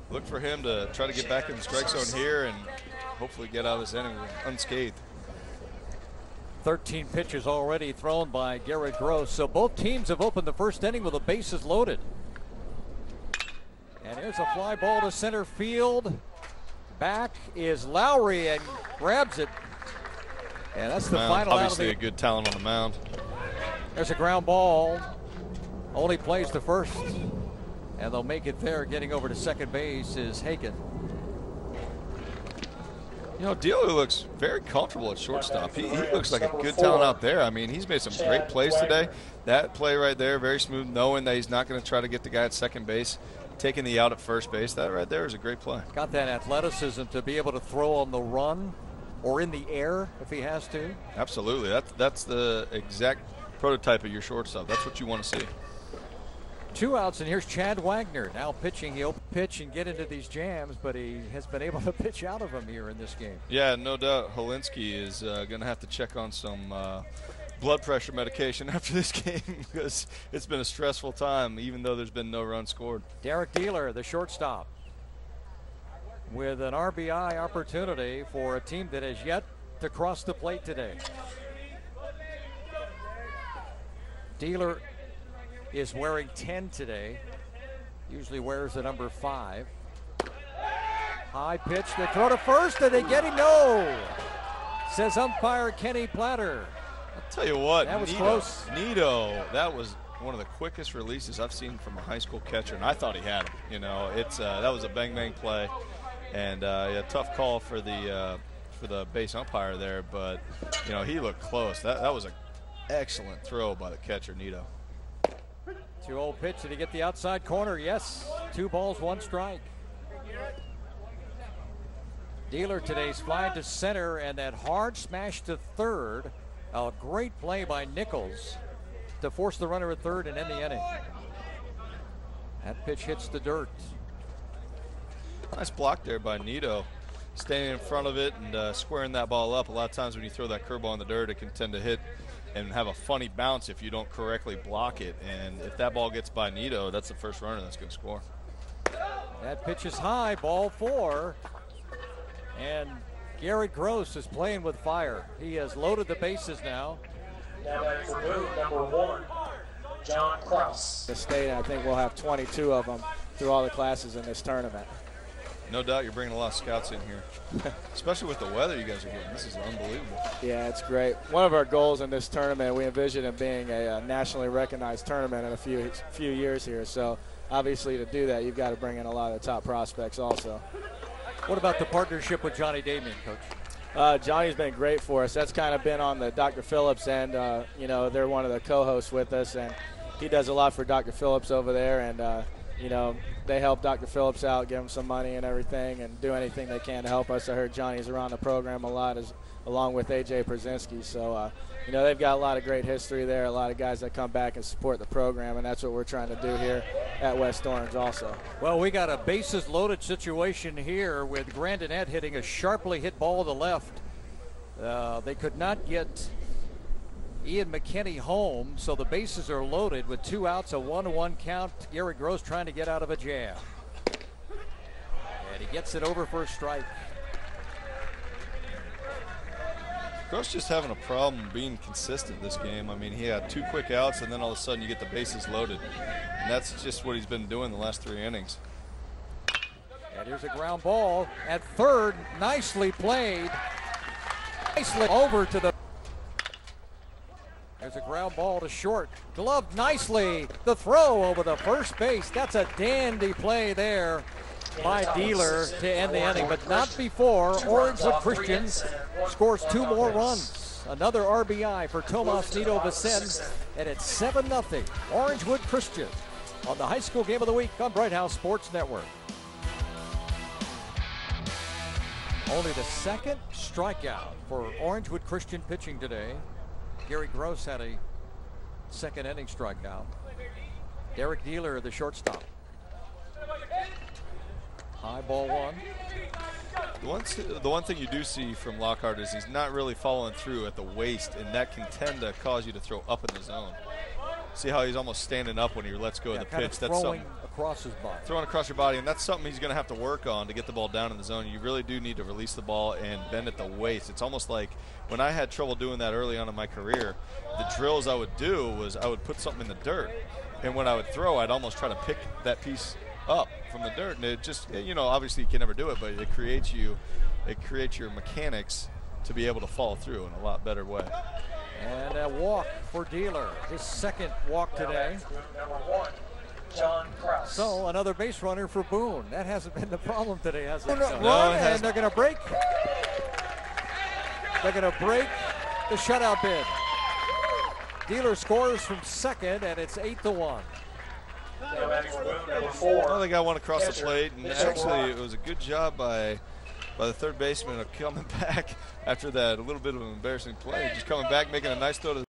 look for him to try to get back in the strike zone here and hopefully get out of this inning unscathed. 13 pitches already thrown by Garrett Gross. So both teams have opened the first inning with the bases loaded. And here's a fly ball to center field. Back is Lowry and grabs it. And that's the final out of obviously a good talent on the mound. There's a ground ball. Only plays the first. And they'll make it there. Getting over to second base is Hagen. You know, Dealer looks very comfortable at shortstop. He looks like a good talent out there. I mean, he's made some great plays today. That play right there, very smooth, knowing that he's not going to try to get the guy at second base, taking the out at first base. That right there is a great play. Got that athleticism to be able to throw on the run or in the air if he has to. Absolutely. That's the exact prototype of your shortstop. That's what you want to see. 2 outs, and here's Chad Wagner now pitching. He'll pitch and get into these jams, but he has been able to pitch out of them here in this game. Yeah, no doubt. Holinsky is going to have to check on some blood pressure medication after this game because it's been a stressful time, even though there's been no run scored. Derek Dealer, the shortstop, with an RBI opportunity for a team that has yet to cross the plate today. Dealer is wearing 10 today. Usually wears the number 5. High pitch, they throw to first, and they get him. No, says umpire Kenny Platter. I'll tell you what, that was close. Nito, that was one of the quickest releases I've seen from a high school catcher, and I thought he had him. You know, that was a bang play, and yeah, tough call for the base umpire there, but you know, he looked close. That was an excellent throw by the catcher, Nito. 2-0 pitch. Did he get the outside corner? Yes. 2 balls, 1 strike. Dealer today's fly to center, and that hard smash to third. A great play by Nichols to force the runner at third and end the inning. That pitch hits the dirt. Nice block there by Nito. Staying in front of it and squaring that ball up. A lot of times when you throw that curveball in the dirt, it can tend to hit and have a funny bounce if you don't correctly block it. And if that ball gets by Nito, that's the first runner that's going to score. That pitch is high, ball 4. And Garrett Gross is playing with fire. He has loaded the bases now. Now back for Boone, number 1, John Kraus. The state, I think we'll have 22 of them through all the classes in this tournament. No doubt you're bringing a lot of scouts in here, especially with the weather you guys are getting. This is unbelievable. Yeah, it's great. One of our goals in this tournament, we envision it being a nationally recognized tournament in a few years here. So obviously to do that, you've got to bring in a lot of the top prospects also. What about the partnership with Johnny Damien, Coach? Johnny's been great for us. That's kind of been on the Dr. Phillips end. You know, they're one of the co-hosts with us, and he does a lot for Dr. Phillips over there. And you know, they help Dr. Phillips out, give him some money and everything, and do anything they can to help us. I heard Johnny's around the program a lot, along with A.J. Brzezinski. So, you know, they've got a lot of great history there, a lot of guys that come back and support the program, and that's what we're trying to do here at West Orange also. Well, we got a bases-loaded situation here with Grandinette hitting a sharply hit ball to the left. They could not get Ian McKinney home, so the bases are loaded with 2 outs, a 1-1 count. Garrett Gross trying to get out of a jam. And he gets it over for a strike. Gross just having a problem being consistent this game. I mean, he had 2 quick outs, and then all of a sudden you get the bases loaded. And that's just what he's been doing the last 3 innings. And here's a ground ball at third. Nicely played. Nicely over to the... There's a ground ball to short. Gloved nicely. The throw over the first base. That's a dandy play there by Dealer to end the inning, but not before Orangewood Christian scores 2 more runs. Another RBI for Tomas Nito Vicen, and it's 7-0 Orangewood Christian on the High School Game of the Week on Bright House Sports Network. Only the 2nd strikeout for Orangewood Christian pitching today. Gary Gross had a 2nd inning strikeout. Derek Dealer, the shortstop. High ball 1. The one thing you do see from Lockhart is he's not really following through at the waist, and that can tend to cause you to throw up in the zone. See how he's almost standing up when he lets go of the pitch. That's something across his body. Throwing across your body, and that's something he's going to have to work on to get the ball down in the zone. You really do need to release the ball and bend at the waist. It's almost like when I had trouble doing that early on in my career, the drills I would do was I would put something in the dirt, and when I would throw, I'd almost try to pick that piece up from the dirt, and it just, obviously you can never do it, but it creates your mechanics to be able to follow through in a lot better way. And a walk for Dealer, his second walk today. Number 1, John Krause. So another base runner for Boone. That hasn't been the problem today, has it? No, it hasn't. And they're going to break. They're going to break the shutout bid. Dealer scores from second, and it's 8-1. Number 4. Well, they got one across the plate, and actually it was a good job by the third baseman of coming back after that, a little bit of an embarrassing play, just coming back, making a nice throw to the